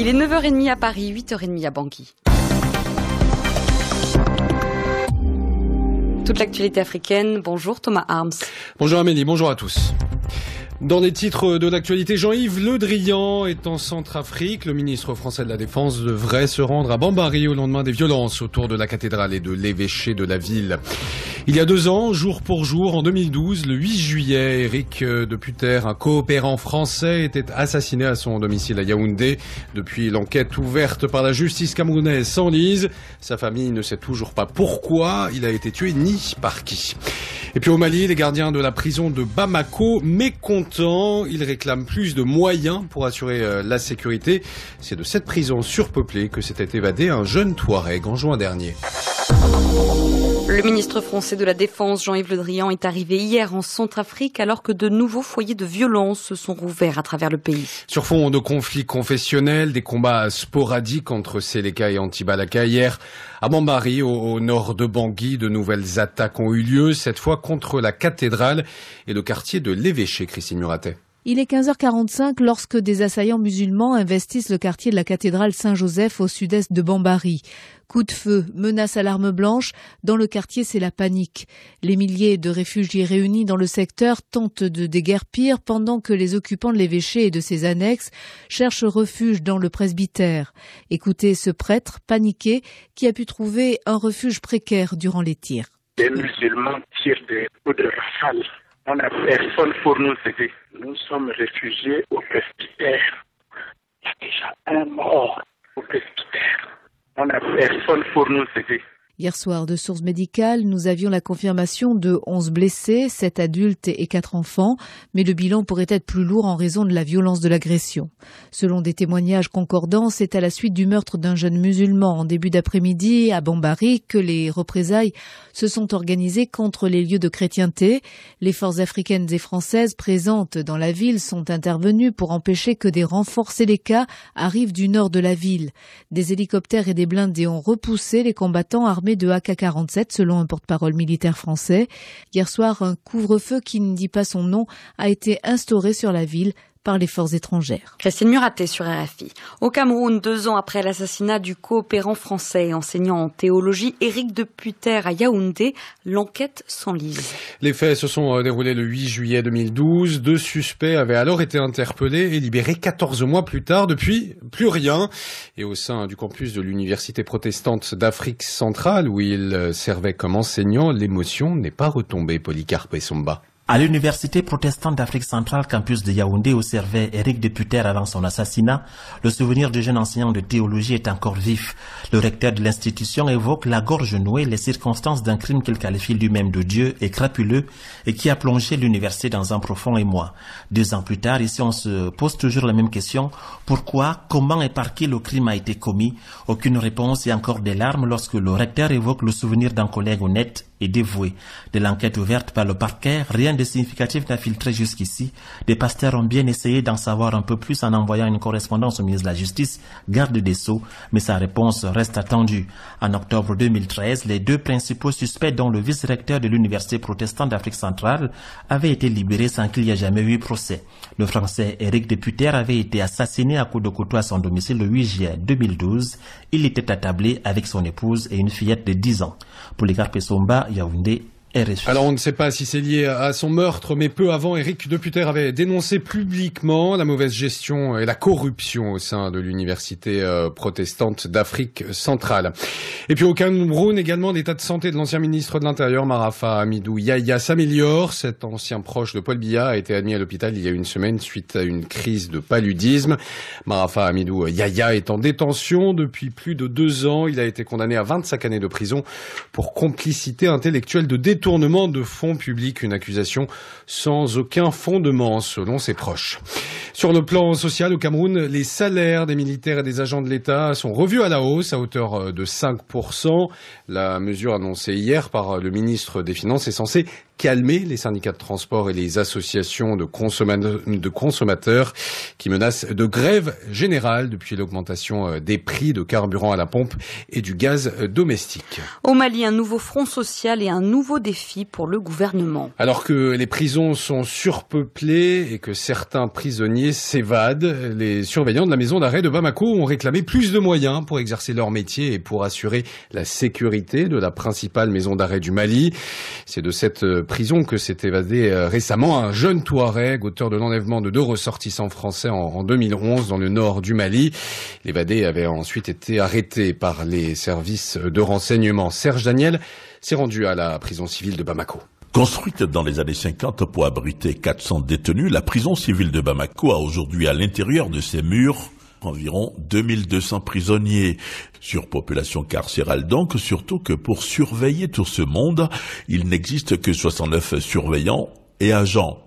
Il est 9h30 à Paris, 8h30 à Bangui. Toute l'actualité africaine. Bonjour Thomas Arms. Bonjour Amélie, bonjour à tous. Dans les titres de l'actualité, Jean-Yves Le Drian est en Centrafrique. Le ministre français de la Défense devrait se rendre à Bambari au lendemain des violences autour de la cathédrale et de l'évêché de la ville. Il y a 2 ans, jour pour jour, en 2012, le 8 juillet, Éric de Putter, un coopérant français, était assassiné à son domicile à Yaoundé. Depuis, l'enquête ouverte par la justice camerounaise s'enlise. Sa famille ne sait toujours pas pourquoi il a été tué ni par qui. Et puis au Mali, les gardiens de la prison de Bamako, mécontents, ils réclament plus de moyens pour assurer la sécurité. C'est de cette prison surpeuplée que s'était évadé un jeune Touareg en juin dernier. Le ministre français de la Défense, Jean-Yves Le Drian, est arrivé hier en Centrafrique alors que de nouveaux foyers de violence se sont rouverts à travers le pays. Sur fond de conflits confessionnels, des combats sporadiques entre Séléka et Antibalaka. Hier, à Bambari, au nord de Bangui, de nouvelles attaques ont eu lieu, cette fois contre la cathédrale et le quartier de l'évêché, Christine Muratet. Il est 15h45 lorsque des assaillants musulmans investissent le quartier de la cathédrale Saint-Joseph au sud-est de Bambari. Coup de feu, menace à l'arme blanche, dans le quartier c'est la panique. Les milliers de réfugiés réunis dans le secteur tentent de déguerpir pendant que les occupants de l'évêché et de ses annexes cherchent refuge dans le presbytère. Écoutez ce prêtre paniqué qui a pu trouver un refuge précaire durant les tirs. Les musulmans tirent des coups de rafale. On n'a personne pour nous aider. Nous sommes réfugiés au presbytère. Il y a déjà un mort au presbytère. On n'a personne pour nous aider. Hier soir, de sources médicales, nous avions la confirmation de 11 blessés, 7 adultes et 4 enfants, mais le bilan pourrait être plus lourd en raison de la violence de l'agression. Selon des témoignages concordants, c'est à la suite du meurtre d'un jeune musulman en début d'après-midi à Bambari que les représailles se sont organisées contre les lieux de chrétienté. Les forces africaines et françaises présentes dans la ville sont intervenues pour empêcher que des renforts Séléka arrivent du nord de la ville. Des hélicoptères et des blindés ont repoussé les combattants armés de AK-47 selon un porte-parole militaire français. Hier soir, un couvre-feu qui ne dit pas son nom a été instauré sur la ville par les forces étrangères. Christine Muratet sur RFI. Au Cameroun, 2 ans après l'assassinat du coopérant français et enseignant en théologie Éric de Putter à Yaoundé, l'enquête s'enlise. Les faits se sont déroulés le 8 juillet 2012. 2 suspects avaient alors été interpellés et libérés 14 mois plus tard. Depuis, plus rien. Et au sein du campus de l'Université protestante d'Afrique centrale, où il servait comme enseignant, l'émotion n'est pas retombée, Polycarpe Somba. À l'Université protestante d'Afrique centrale, campus de Yaoundé, où servait Éric de Putter avant son assassinat, le souvenir du jeune enseignant de théologie est encore vif. Le recteur de l'institution évoque la gorge nouée, les circonstances d'un crime qu'il qualifie lui-même de Dieu et crapuleux et qui a plongé l'université dans un profond émoi. 2 ans plus tard, ici on se pose toujours la même question. Pourquoi, comment et par qui le crime a été commis? Aucune réponse et encore des larmes lorsque le recteur évoque le souvenir d'un collègue honnête et dévoué. De l'enquête ouverte par le parquet, rien de significatif n'a filtré jusqu'ici. Des pasteurs ont bien essayé d'en savoir un peu plus en envoyant une correspondance au ministre de la Justice, garde des Sceaux, mais sa réponse reste attendue. En octobre 2013, les 2 principaux suspects, dont le vice-recteur de l'Université protestante d'Afrique centrale, avaient été libérés sans qu'il y ait jamais eu procès. Le Français Éric de Putter avait été assassiné à coups de couteau à son domicile le 8 juillet 2012. Il était attablé avec son épouse et une fillette de 10 ans. Polycarpe Somba, Yaoundé, RFI. Alors on ne sait pas si c'est lié à son meurtre, mais peu avant, Éric de Putter avait dénoncé publiquement la mauvaise gestion et la corruption au sein de l'Université protestante d'Afrique centrale. Et puis au Cameroun également, l'état de santé de l'ancien ministre de l'Intérieur, Marafa Hamidou Yahya, s'améliore. Cet ancien proche de Paul Biya a été admis à l'hôpital il y a une semaine suite à une crise de paludisme. Marafa Hamidou Yahya est en détention depuis plus de 2 ans. Il a été condamné à 25 années de prison pour complicité intellectuelle de détournement de fonds publics, une accusation sans aucun fondement selon ses proches. Sur le plan social, au Cameroun, les salaires des militaires et des agents de l'État sont revus à la hausse à hauteur de 5%. La mesure annoncée hier par le ministre des Finances est censée calmer les syndicats de transport et les associations de consommateurs qui menacent de grève générale depuis l'augmentation des prix de carburant à la pompe et du gaz domestique. Au Mali, un nouveau front social et un nouveau défi pour le gouvernement. Alors que les prisons sont surpeuplées et que certains prisonniers s'évadent, les surveillants de la maison d'arrêt de Bamako ont réclamé plus de moyens pour exercer leur métier et pour assurer la sécurité de la principale maison d'arrêt du Mali. C'est de cette prison que s'est évadé récemment un jeune Touareg, auteur de l'enlèvement de 2 ressortissants français en 2011 dans le nord du Mali. L'évadé avait ensuite été arrêté par les services de renseignement. Serge Daniel s'est rendu à la prison civile de Bamako. Construite dans les années 50 pour abriter 400 détenus, la prison civile de Bamako a aujourd'hui à l'intérieur de ses murs environ 2200 prisonniers. Surpopulation carcérale donc, surtout que pour surveiller tout ce monde, il n'existe que 69 surveillants et agents.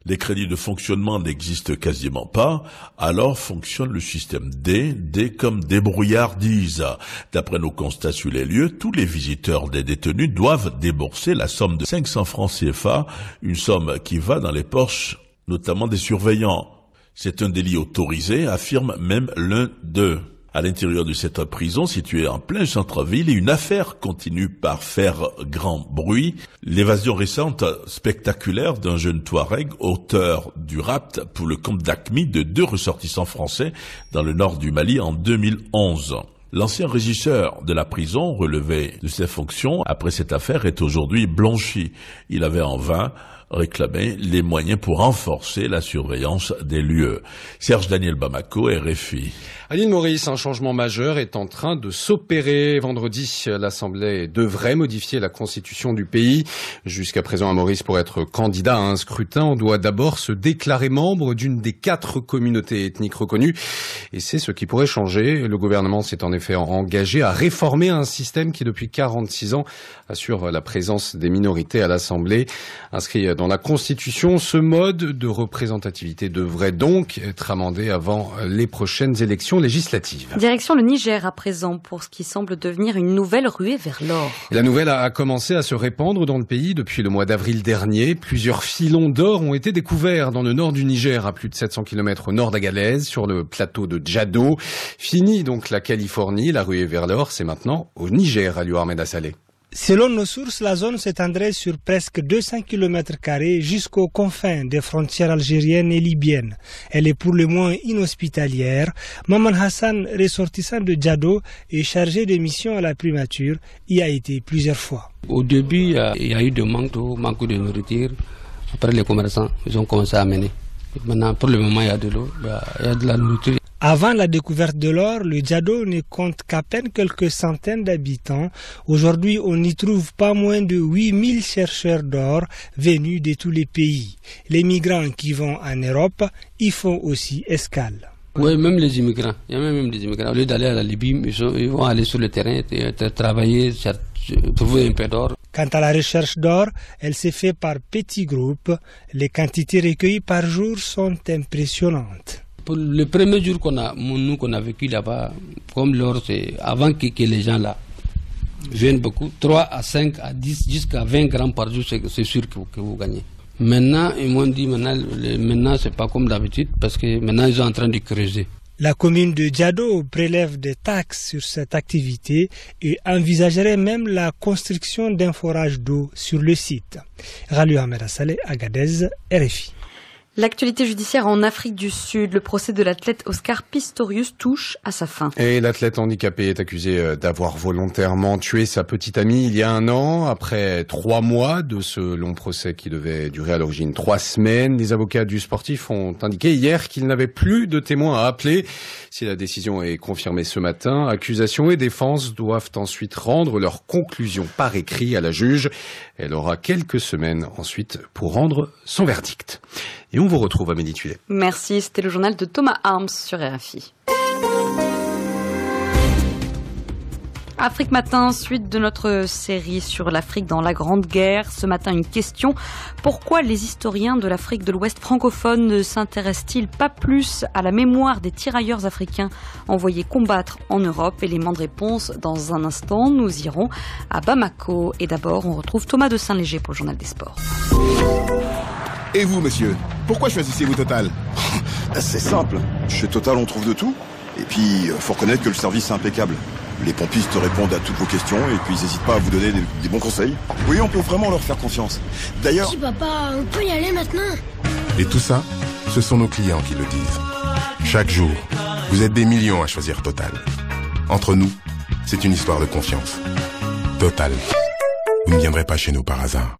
Les crédits de fonctionnement n'existent quasiment pas, alors fonctionne le système D comme débrouillardise. D'après nos constats sur les lieux, tous les visiteurs des détenus doivent débourser la somme de 500 francs CFA, une somme qui va dans les poches, notamment des surveillants. C'est un délit autorisé, affirme même l'un d'eux. À l'intérieur de cette prison située en plein centre-ville, une affaire continue par faire grand bruit. L'évasion récente spectaculaire d'un jeune Touareg, auteur du rapt pour le compte d'AQMI de 2 ressortissants français dans le nord du Mali en 2011. L'ancien régisseur de la prison, relevé de ses fonctions après cette affaire, est aujourd'hui blanchi. Il avait en vain réclamé les moyens pour renforcer la surveillance des lieux. Serge Daniel, Bamako, RFI. À l'île Maurice, un changement majeur est en train de s'opérer. Vendredi, l'Assemblée devrait modifier la constitution du pays. Jusqu'à présent, à Maurice, pour être candidat à un scrutin, on doit d'abord se déclarer membre d'une des 4 communautés ethniques reconnues. Et c'est ce qui pourrait changer. Le gouvernement s'est en effet engagé à réformer un système qui, depuis 46 ans, assure la présence des minorités à l'Assemblée. Inscrit dans la Constitution, ce mode de représentativité devrait donc être amendé avant les prochaines élections législatives. Direction le Niger à présent pour ce qui semble devenir une nouvelle ruée vers l'or. La nouvelle a commencé à se répandre dans le pays depuis le mois d'avril dernier. Plusieurs filons d'or ont été découverts dans le nord du Niger, à plus de 700 km au nord d'Agadez, sur le plateau de Djado. Fini donc la Californie, la ruée vers l'or, c'est maintenant au Niger, Aliou Ahmed Assalé. Selon nos sources, la zone s'étendrait sur presque 200 km² jusqu'aux confins des frontières algériennes et libyennes. Elle est pour le moins inhospitalière. Maman Hassan, ressortissant de Djado et chargé de mission à la primature, y a été plusieurs fois. Au début, il y a eu de manque de nourriture. Après, les commerçants, ils ont commencé à amener. Maintenant, pour le moment, il y a de l'eau, il y a de la nourriture. Avant la découverte de l'or, le Djado ne compte qu'à peine quelques centaines d'habitants. Aujourd'hui, on y trouve pas moins de 8000 chercheurs d'or venus de tous les pays. Les migrants qui vont en Europe y font aussi escale. Oui, même les immigrants. Il y a même des immigrants. Au lieu d'aller à la Libye, ils vont aller sur le terrain, travailler, trouver un peu d'or. Quant à la recherche d'or, elle s'est faite par petits groupes. Les quantités recueillies par jour sont impressionnantes. Pour le premier jour qu'on a vécu là-bas, comme l'or, c'est avant que les gens là viennent beaucoup, 3 à 5 à 10 jusqu'à 20 grammes par jour, c'est sûr que vous gagnez. Maintenant, ils m'ont dit, maintenant c'est pas comme d'habitude, parce que maintenant ils sont en train de creuser. La commune de Djado prélève des taxes sur cette activité et envisagerait même la construction d'un forage d'eau sur le site. Aliou Ahmed Assalé, Agadez, RFI. L'actualité judiciaire en Afrique du Sud, le procès de l'athlète Oscar Pistorius touche à sa fin. Et l'athlète handicapé est accusé d'avoir volontairement tué sa petite amie il y a 1 an. Après 3 mois de ce long procès qui devait durer à l'origine 3 semaines, les avocats du sportif ont indiqué hier qu'ils n'avaient plus de témoins à appeler. Si la décision est confirmée ce matin, accusation et défense doivent ensuite rendre leurs conclusions par écrit à la juge. Elle aura quelques semaines ensuite pour rendre son verdict. Et on vous retrouve à Amélie Tuilet. Merci, c'était le journal de Thomas Arms sur RFI. Afrique Matin, suite de notre série sur l'Afrique dans la Grande Guerre. Ce matin, une question. Pourquoi les historiens de l'Afrique de l'Ouest francophone ne s'intéressent-ils pas plus à la mémoire des tirailleurs africains envoyés combattre en Europe? Élément de réponse dans un instant. Nous irons à Bamako. Et d'abord, on retrouve Thomas de Saint-Léger pour le Journal des Sports. Et vous, monsieur, pourquoi choisissez-vous Total? C'est simple. Chez Total, on trouve de tout. Et puis, faut reconnaître que le service est impeccable. Les pompistes répondent à toutes vos questions et puis ils n'hésitent pas à vous donner des bons conseils. Oui, on peut vraiment leur faire confiance. D'ailleurs... Si papa, on peut y aller maintenant. Et tout ça, ce sont nos clients qui le disent. Chaque jour, vous êtes des millions à choisir Total. Entre nous, c'est une histoire de confiance. Total. Vous ne viendrez pas chez nous par hasard.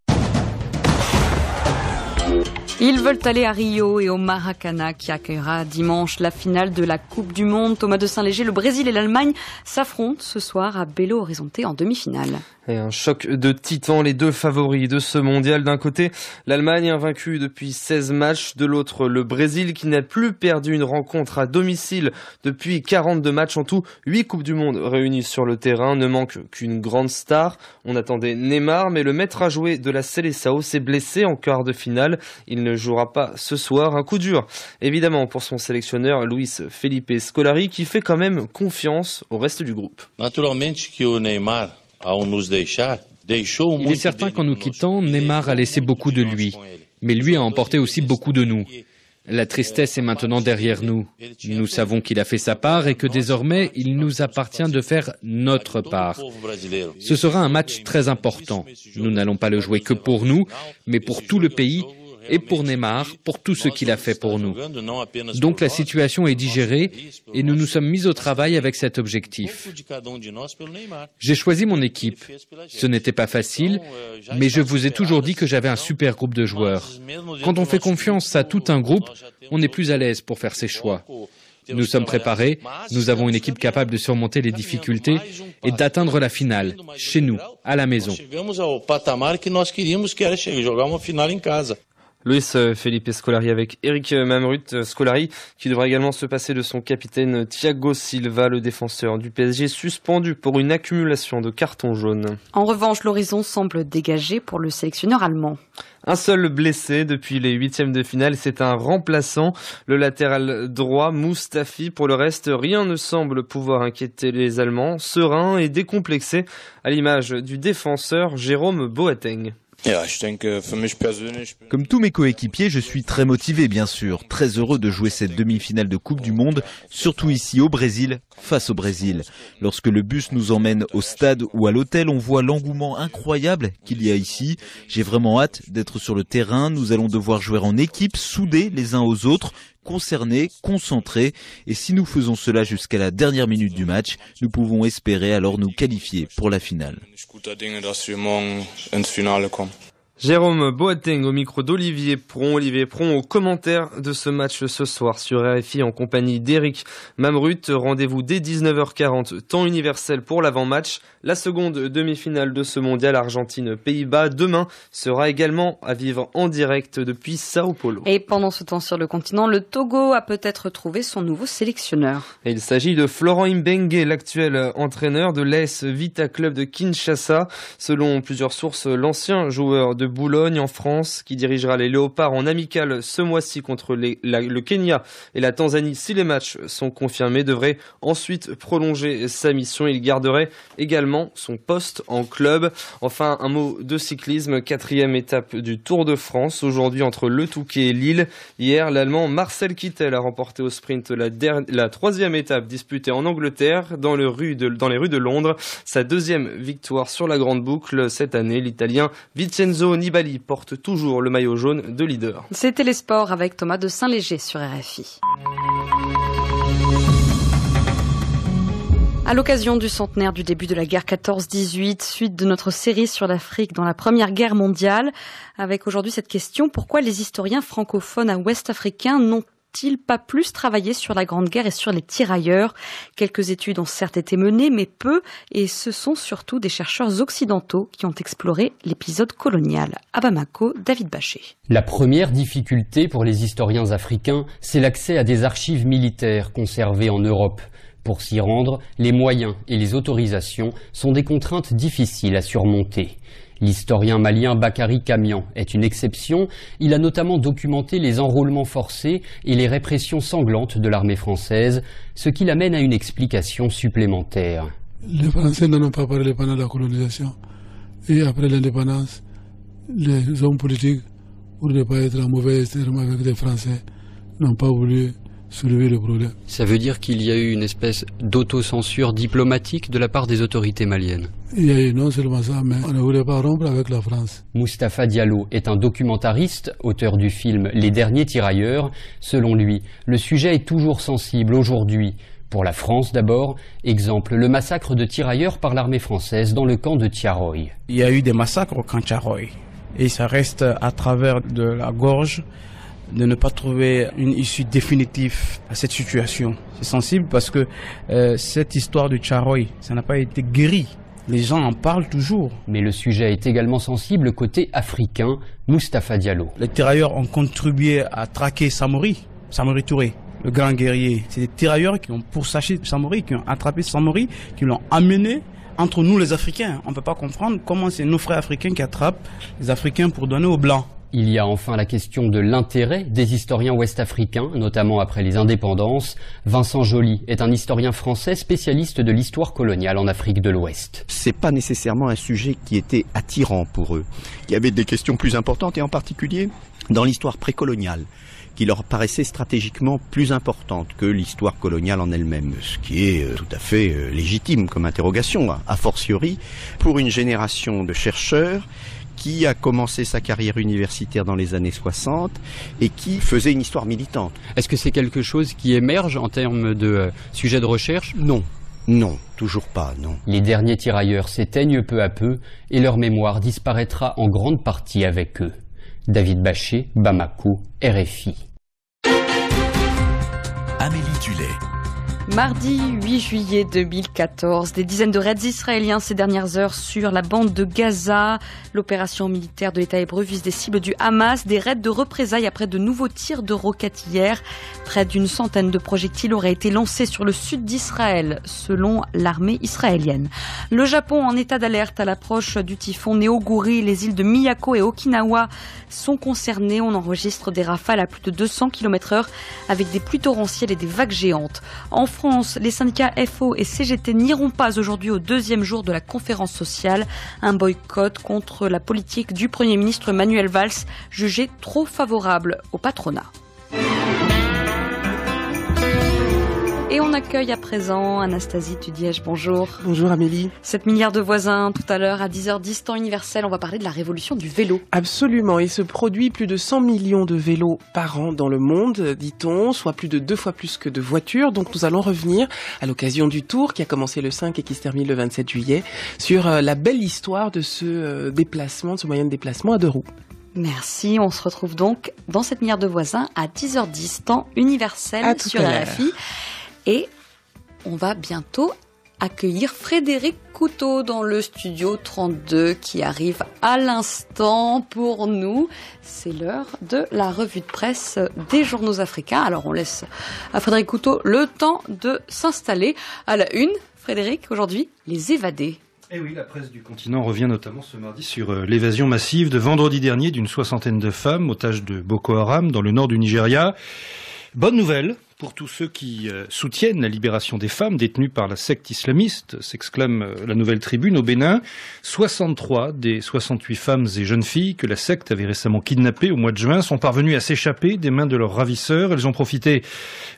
Ils veulent aller à Rio et au Maracana qui accueillera dimanche la finale de la Coupe du Monde. Thomas de Saint-Léger, le Brésil et l'Allemagne s'affrontent ce soir à Belo Horizonte en demi-finale. Et un choc de titans, les deux favoris de ce mondial. D'un côté, l'Allemagne invaincue depuis 16 matchs. De l'autre, le Brésil qui n'a plus perdu une rencontre à domicile depuis 42 matchs en tout. 8 Coupes du Monde réunies sur le terrain. Ne manque qu'une grande star. On attendait Neymar, mais le maître à jouer de la Seleção s'est blessé en quart de finale. Il ne jouera pas ce soir. Un coup dur, évidemment, pour son sélectionneur Luis Felipe Scolari, qui fait quand même confiance au reste du groupe. Naturalmente que o Neymar, ao nos deixar, deixou muito. Il est certain qu'en nous quittant, Neymar a laissé beaucoup de lui, mais lui a emporté aussi beaucoup de nous. La tristesse est maintenant derrière nous. Nous savons qu'il a fait sa part et que désormais, il nous appartient de faire notre part. Ce sera un match très important. Nous n'allons pas le jouer que pour nous, mais pour tout le pays et pour Neymar, pour tout ce qu'il a fait pour nous. Donc la situation est digérée et nous nous sommes mis au travail avec cet objectif. J'ai choisi mon équipe. Ce n'était pas facile, mais je vous ai toujours dit que j'avais un super groupe de joueurs. Quand on fait confiance à tout un groupe, on est plus à l'aise pour faire ses choix. Nous sommes préparés, nous avons une équipe capable de surmonter les difficultés et d'atteindre la finale, chez nous, à la maison. Luis Felipe Scolari avec Eric Mamrut. Scolari qui devra également se passer de son capitaine Thiago Silva, le défenseur du PSG, suspendu pour une accumulation de cartons jaunes. En revanche, l'horizon semble dégagé pour le sélectionneur allemand. Un seul blessé depuis les huitièmes de finale, c'est un remplaçant, le latéral droit Mustafi. Pour le reste, rien ne semble pouvoir inquiéter les Allemands, sereins et décomplexés, à l'image du défenseur Jérôme Boateng. Comme tous mes coéquipiers, je suis très motivé, bien sûr, très heureux de jouer cette demi-finale de Coupe du Monde, surtout ici au Brésil, face au Brésil. Lorsque le bus nous emmène au stade ou à l'hôtel, on voit l'engouement incroyable qu'il y a ici. J'ai vraiment hâte d'être sur le terrain. Nous allons devoir jouer en équipe, soudés les uns aux autres, concernés, concentrés. Et si nous faisons cela jusqu'à la dernière minute du match, nous pouvons espérer alors nous qualifier pour la finale. Jérôme Boateng au micro d'Olivier Pron. Olivier Pron au commentaire de ce match ce soir sur RFI en compagnie d'Eric Mamrut. Rendez-vous dès 19h40, temps universel pour l'avant-match. La seconde demi-finale de ce mondial Argentine-Pays-Bas demain sera également à vivre en direct depuis Sao Paulo. Et pendant ce temps sur le continent, le Togo a peut-être trouvé son nouveau sélectionneur. Et il s'agit de Florent Ibenge, l'actuel entraîneur de l'AS Vita Club de Kinshasa. Selon plusieurs sources, l'ancien joueur de Boulogne en France, qui dirigera les Léopards en amical ce mois-ci contre le Kenya et la Tanzanie, si les matchs sont confirmés, devrait ensuite prolonger sa mission. Il garderait également son poste en club. Enfin, un mot de cyclisme, 4e étape du Tour de France, aujourd'hui entre Le Touquet et Lille. Hier, l'Allemand Marcel Kittel a remporté au sprint la 3e étape disputée en Angleterre, dans les rues de Londres. Sa 2e victoire sur la grande boucle cette année. L'Italien Vincenzo Nibali porte toujours le maillot jaune de leader. C'était les sports avec Thomas de Saint-Léger sur RFI. À l'occasion du centenaire du début de la guerre 14-18, suite de notre série sur l'Afrique dans la Première Guerre mondiale, avec aujourd'hui cette question: pourquoi les historiens francophones à ouest africains n'ont-ils pas plus travaillé sur la Grande Guerre et sur les tirailleurs? Quelques études ont certes été menées, mais peu, et ce sont surtout des chercheurs occidentaux qui ont exploré l'épisode colonial. À Bamako, David Bachet. La première difficulté pour les historiens africains, c'est l'accès à des archives militaires conservées en Europe. Pour s'y rendre, les moyens et les autorisations sont des contraintes difficiles à surmonter. L'historien malien Bakary Kamian est une exception. Il a notamment documenté les enrôlements forcés et les répressions sanglantes de l'armée française, ce qui l'amène à une explication supplémentaire. Les Français n'en ont pas parlé pendant la colonisation. Et après l'indépendance, les hommes politiques, pour ne pas être en mauvais terme avec les Français, n'ont pas voulu soulever le problème. Ça veut dire qu'il y a eu une espèce d'autocensure diplomatique de la part des autorités maliennes? Il y a eu non seulement ça, mais on ne voulait pas rompre avec la France. Mustapha Diallo est un documentariste, auteur du film Les Derniers Tirailleurs. Selon lui, le sujet est toujours sensible aujourd'hui. Pour la France d'abord, exemple, le massacre de tirailleurs par l'armée française dans le camp de Tiaroy. Il y a eu des massacres au camp de Tiaroy et ça reste à travers de la gorge de ne pas trouver une issue définitive à cette situation. C'est sensible parce que cette histoire de Tiaroy, ça n'a pas été guéri. Les gens en parlent toujours. Mais le sujet est également sensible côté africain, Mustapha Diallo. Les tirailleurs ont contribué à traquer Samori Touré, le grand guerrier. C'est des tirailleurs qui ont pourchassé Samori, qui ont attrapé Samori, qui l'ont amené entre nous les Africains. On ne peut pas comprendre comment c'est nos frères africains qui attrapent les Africains pour donner aux Blancs. Il y a enfin la question de l'intérêt des historiens ouest-africains, notamment après les indépendances. Vincent Joly est un historien français spécialiste de l'histoire coloniale en Afrique de l'Ouest. C'est pas nécessairement un sujet qui était attirant pour eux. Il y avait des questions plus importantes et en particulier dans l'histoire précoloniale, qui leur paraissait stratégiquement plus importante que l'histoire coloniale en elle-même, ce qui est tout à fait légitime comme interrogation, a fortiori pour une génération de chercheurs qui a commencé sa carrière universitaire dans les années 60 et qui faisait une histoire militante. Est-ce que c'est quelque chose qui émerge en termes de sujet de recherche? Non. Non, toujours pas, non. Les derniers tirailleurs s'éteignent peu à peu et leur mémoire disparaîtra en grande partie avec eux. David Bachet, Bamako, RFI. Amélie Tullet. Mardi 8 juillet 2014, des dizaines de raids israéliens ces dernières heures sur la bande de Gaza. L'opération militaire de l'État hébreu vise des cibles du Hamas, des raids de représailles après de nouveaux tirs de roquettes hier. Près d'une centaine de projectiles auraient été lancés sur le sud d'Israël, selon l'armée israélienne. Le Japon en état d'alerte à l'approche du typhon Neoguri. Les îles de Miyako et Okinawa sont concernées. On enregistre des rafales à plus de 200 km/h avec des pluies torrentielles et des vagues géantes. En France, les syndicats FO et CGT n'iront pas aujourd'hui au deuxième jour de la conférence sociale. Un boycott contre la politique du Premier ministre Manuel Valls, jugé trop favorable au patronat. Et on accueille à présent Anastasie Tudiège, bonjour. Bonjour Amélie. 7 milliards de voisins tout à l'heure à 10h10 temps universel. On va parler de la révolution du vélo. Absolument, il se produit plus de 100 millions de vélos par an dans le monde, dit-on, soit plus de 2 fois plus que de voitures. Donc nous allons revenir à l'occasion du Tour qui a commencé le 5 et qui se termine le 27 juillet sur la belle histoire de ce déplacement, de ce moyen de déplacement à 2 roues. Merci, on se retrouve donc dans 7 milliards de voisins à 10h10 temps universel sur RFI. Et on va bientôt accueillir Frédéric Couteau dans le studio 32 qui arrive à l'instant pour nous. C'est l'heure de la revue de presse des journaux africains. Alors on laisse à Frédéric Couteau le temps de s'installer. À la une, Frédéric, aujourd'hui, les évadés. Eh oui, la presse du continent revient notamment ce mardi sur l'évasion massive de vendredi dernier d'une 60aine de femmes otages de Boko Haram dans le nord du Nigeria. Bonne nouvelle pour tous ceux qui soutiennent la libération des femmes détenues par la secte islamiste, s'exclame la Nouvelle Tribune au Bénin. 63 des 68 femmes et jeunes filles que la secte avait récemment kidnappées au mois de juin sont parvenues à s'échapper des mains de leurs ravisseurs. Elles ont profité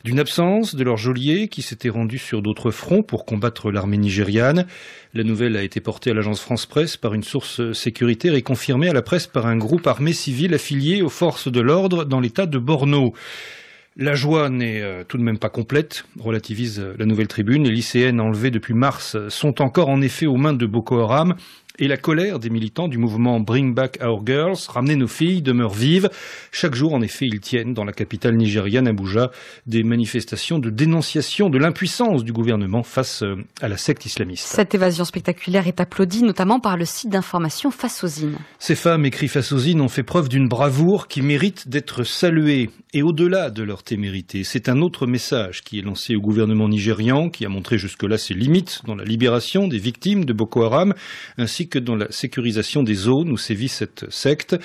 d'une absence de leur geôlier qui s'était rendu sur d'autres fronts pour combattre l'armée nigériane. La nouvelle a été portée à l'agence France Presse par une source sécuritaire et confirmée à la presse par un groupe armé civil affilié aux forces de l'ordre dans l'état de Borno. La joie n'est tout de même pas complète, relativise la Nouvelle Tribune. Les lycéennes enlevées depuis mars sont encore en effet aux mains de Boko Haram. Et la colère des militants du mouvement Bring Back Our Girls, ramenez nos filles, demeure vive. Chaque jour, en effet, ils tiennent dans la capitale nigériane, Abuja, des manifestations de dénonciation de l'impuissance du gouvernement face à la secte islamiste. Cette évasion spectaculaire est applaudie notamment par le site d'information Fasozine. Ces femmes, écrit Fasozine, ont fait preuve d'une bravoure qui mérite d'être saluée. Et au-delà de leur témérité, c'est un autre message qui est lancé au gouvernement nigérian, qui a montré jusque-là ses limites dans la libération des victimes de Boko Haram, ainsi que dans la sécurisation des zones où sévit cette secte.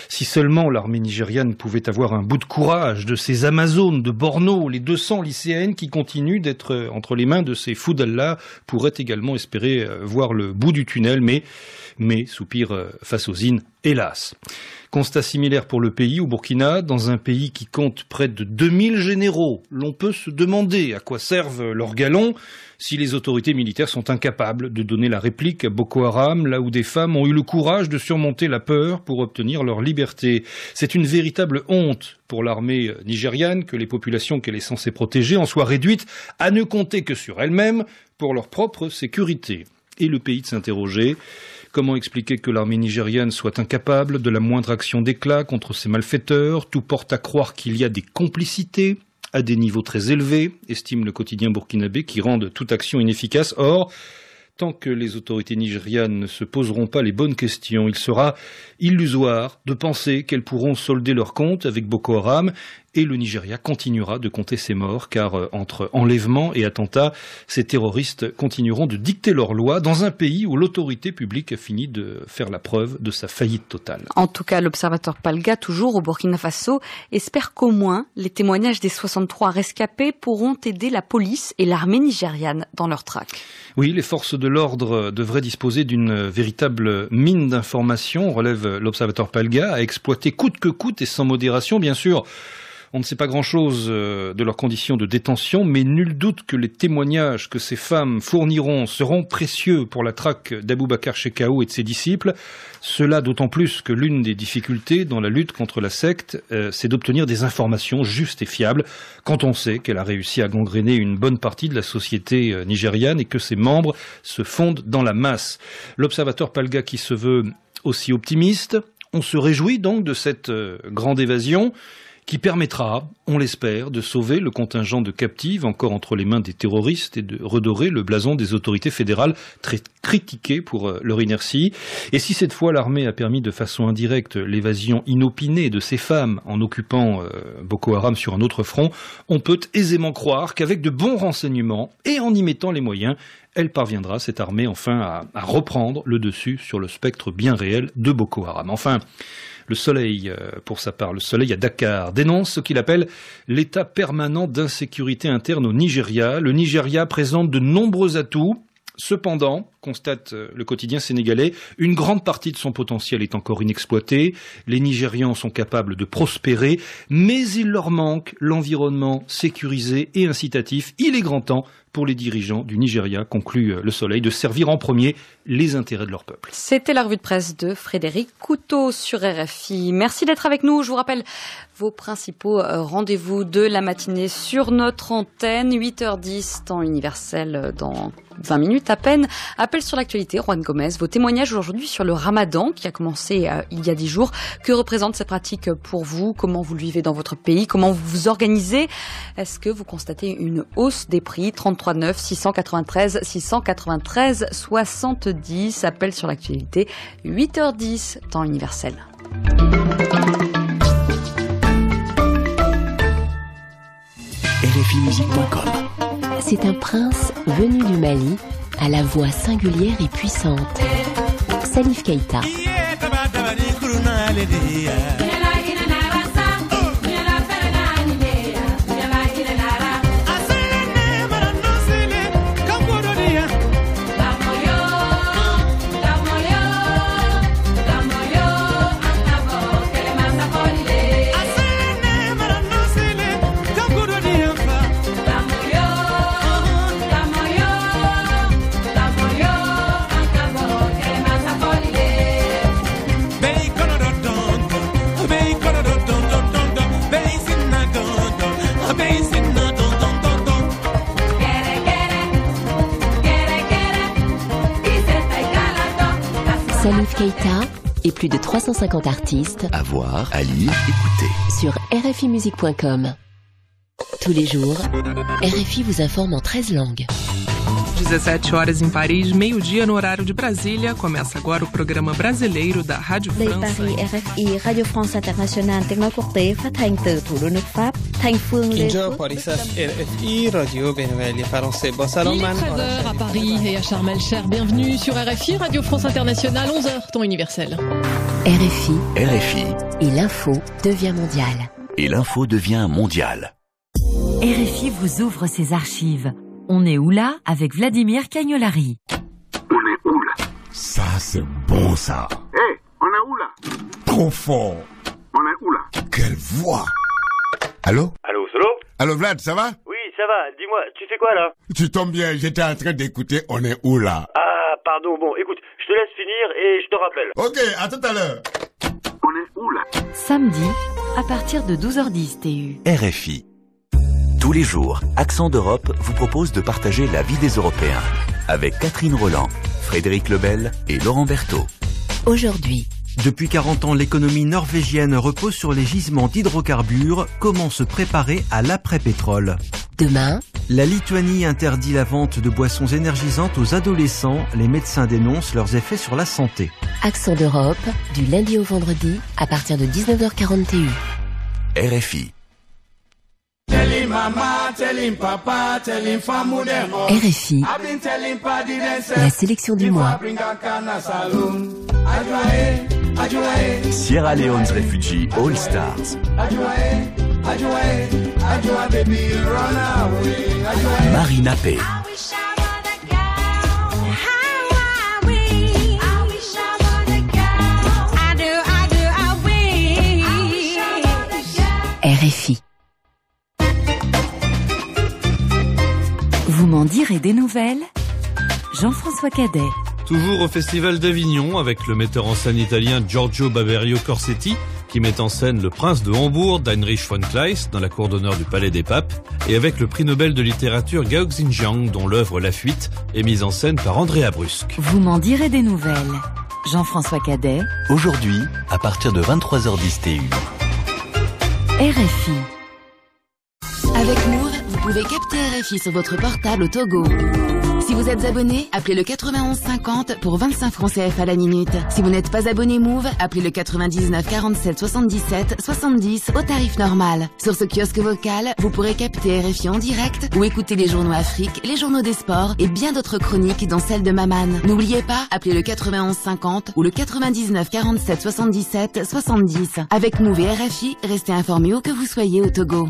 Si seulement l'armée nigériane pouvait avoir un bout de courage de ces Amazones de Borno, les 200 lycéennes qui continuent d'être entre les mains de ces fous d'Allah, pourraient également espérer voir le bout du tunnel, mais soupire Fasozine, hélas. Constat similaire pour le pays, au Burkina, dans un pays qui compte près de 2000 généraux. L'on peut se demander à quoi servent leurs galons si les autorités militaires sont incapables de donner la réplique à Boko Haram, là où des femmes ont eu le courage de surmonter la peur pour obtenir leur liberté. C'est une véritable honte pour l'armée nigériane que les populations qu'elle est censée protéger en soient réduites à ne compter que sur elles-mêmes pour leur propre sécurité. Et le pays de s'interroger. Comment expliquer que l'armée nigériane soit incapable de la moindre action d'éclat contre ces malfaiteurs? Tout porte à croire qu'il y a des complicités à des niveaux très élevés, estime le quotidien burkinabé, qui rendent toute action inefficace. Or, tant que les autorités nigérianes ne se poseront pas les bonnes questions, il sera illusoire de penser qu'elles pourront solder leur compte avec Boko Haram, et le Nigeria continuera de compter ses morts, car entre enlèvements et attentats, ces terroristes continueront de dicter leurs lois dans un pays où l'autorité publique a fini de faire la preuve de sa faillite totale. En tout cas, l'observateur Palga, toujours au Burkina Faso, espère qu'au moins les témoignages des 63 rescapés pourront aider la police et l'armée nigériane dans leur traque. Oui, les forces de l'ordre devraient disposer d'une véritable mine d'informations, relève l'observateur Palga, à exploiter coûte que coûte et sans modération, bien sûr. On ne sait pas grand-chose de leurs conditions de détention, mais nul doute que les témoignages que ces femmes fourniront seront précieux pour la traque d'Aboubacar Shekau et de ses disciples. Cela d'autant plus que l'une des difficultés dans la lutte contre la secte, c'est d'obtenir des informations justes et fiables, quand on sait qu'elle a réussi à gangréner une bonne partie de la société nigériane et que ses membres se fondent dans la masse. L'observateur Palga qui se veut aussi optimiste, on se réjouit donc de cette grande évasion, qui permettra, on l'espère, de sauver le contingent de captives encore entre les mains des terroristes et de redorer le blason des autorités fédérales très critiquées pour leur inertie. Et si cette fois l'armée a permis de façon indirecte l'évasion inopinée de ces femmes en occupant Boko Haram sur un autre front, on peut aisément croire qu'avec de bons renseignements et en y mettant les moyens, elle parviendra, cette armée, enfin, à reprendre le dessus sur le spectre bien réel de Boko Haram. Enfin, le Soleil, pour sa part, le Soleil à Dakar, dénonce ce qu'il appelle l'état permanent d'insécurité interne au Nigeria. Le Nigeria présente de nombreux atouts. Cependant, constate le quotidien sénégalais, une grande partie de son potentiel est encore inexploitée. Les Nigérians sont capables de prospérer, mais il leur manque l'environnement sécurisé et incitatif. Il est grand temps pour les dirigeants du Nigeria, conclut le Soleil, de servir en premier les intérêts de leur peuple. C'était la revue de presse de Frédéric Couteau sur RFI. Merci d'être avec nous. Je vous rappelle vos principaux rendez-vous de la matinée sur notre antenne. 8h10, temps universel dans 20 minutes à peine. Appel sur l'actualité, Juan Gomez. Vos témoignages aujourd'hui sur le Ramadan qui a commencé il y a 10 jours. Que représente cette pratique pour vous? Comment vous le vivez dans votre pays? Comment vous vous organisez? Est-ce que vous constatez une hausse des prix? 33 9 693 693 70. Appel sur l'actualité. 8h10, temps universel. RFImusique.com. C'est un prince venu du Mali, à la voix singulière et puissante. Salif Keïta. Salif Keita et plus de 350 artistes à voir, à lire, écouter sur rfimusique.com. Tous les jours, RFI vous informe en 13 langues. 17h em Paris, meio-dia no horário de Brasília. Começa agora o programa brasileiro da Rádio France. Đây Paris, RFI, Radio France Internationale, tiếng nói quốc tế phát thanh từ thủ đô nước Pháp, Thành Phương Lê Phước. RFI, Radio Benevelia Français. Bon salon, man. 13h à Paris et à Sharm el-Sheikh. Bienvenue sur RFI, Radio France Internationale, 11h, temps universel. RFI. Et l'info devient mondiale. Et l'info devient mondiale. RFI vous ouvre ses archives. On est où là avec Vladimir Cagnolari. On est où là? Ça c'est bon ça. Hé, on est où là? Trop fort. On est où là? Quelle voix. Allô? Allô Vlad, ça va? Oui, ça va. Dis-moi, tu fais quoi là? Tu tombes bien, j'étais en train d'écouter On est où là? Ah, pardon, bon, écoute, je te laisse finir et je te rappelle. Ok, à tout à l'heure. On est où là? Samedi, à partir de 12h10 TU. RFI. Tous les jours, Accent d'Europe vous propose de partager la vie des Européens avec Catherine Roland, Frédéric Lebel et Laurent Berthaud. Aujourd'hui, depuis 40 ans, l'économie norvégienne repose sur les gisements d'hydrocarbures. Comment se préparer à l'après-pétrole? Demain, la Lituanie interdit la vente de boissons énergisantes aux adolescents. Les médecins dénoncent leurs effets sur la santé. Accent d'Europe, du lundi au vendredi, à partir de 19h40 TU. RFI. RFI, la sélection du mois. Sierra Leone's Refugee All Stars. Marina P. RFI. Vous m'en direz des nouvelles? Jean-François Cadet. Toujours au Festival d'Avignon avec le metteur en scène italien Giorgio Barberio Corsetti qui met en scène Le Prince de Hambourg d'Heinrich von Kleist dans la cour d'honneur du Palais des Papes et avec le prix Nobel de littérature Gao Xinjiang dont l'œuvre La Fuite est mise en scène par Andrea Brusque. Vous m'en direz des nouvelles. Jean-François Cadet. Aujourd'hui, à partir de 23h10 TU. RFI. Avec Move, vous pouvez capter RFI sur votre portable au Togo. Si vous êtes abonné, appelez le 91 50 pour 25 francs CFA la minute. Si vous n'êtes pas abonné Move, appelez le 99 47 77 70 au tarif normal. Sur ce kiosque vocal, vous pourrez capter RFI en direct ou écouter les journaux Afrique, les journaux des sports et bien d'autres chroniques dont celle de Maman. N'oubliez pas, appelez le 91 50 ou le 99 47 77 70. Avec Move et RFI, restez informés où que vous soyez au Togo.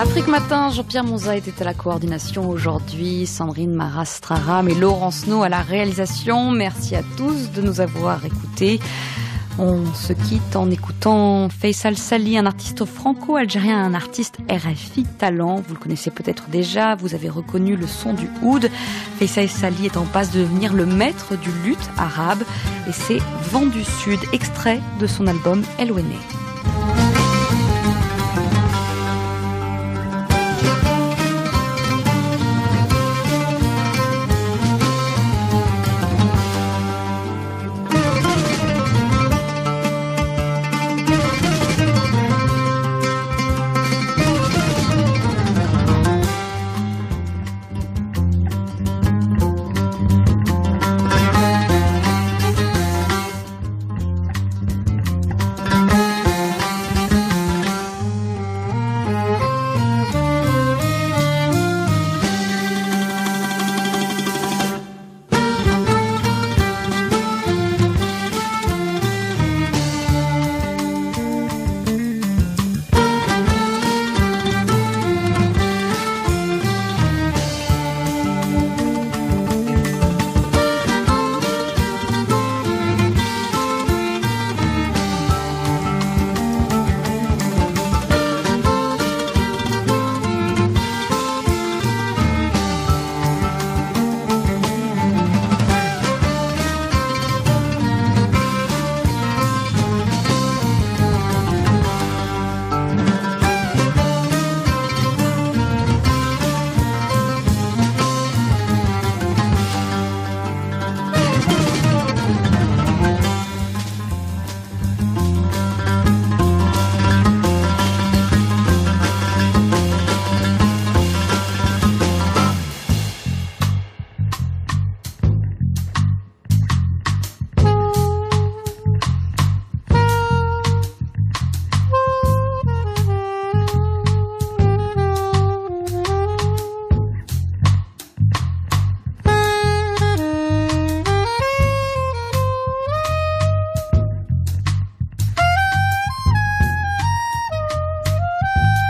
Afrique Matin, Jean-Pierre Monza était à la coordination aujourd'hui, Sandrine Marastraram et Laurence No à la réalisation. Merci à tous de nous avoir écoutés. On se quitte en écoutant Faisal Sali, un artiste franco-algérien, un artiste RFI talent. Vous le connaissez peut-être déjà, vous avez reconnu le son du oud. Faisal Sali est en passe de devenir le maître du luth arabe et c'est Vent du Sud, extrait de son album El Wene.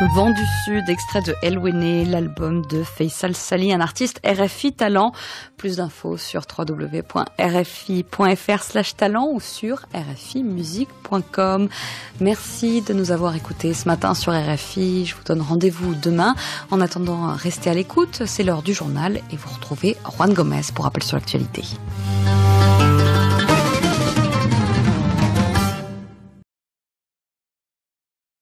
Vent du Sud, extrait de El Wene, l'album de Faisal Sali, un artiste RFI Talent. Plus d'infos sur www.rfi.fr/talent ou sur rfimusique.com. Merci de nous avoir écoutés ce matin sur RFI. Je vous donne rendez-vous demain. En attendant, restez à l'écoute. C'est l'heure du journal et vous retrouvez Juan Gomez pour rappel sur l'actualité.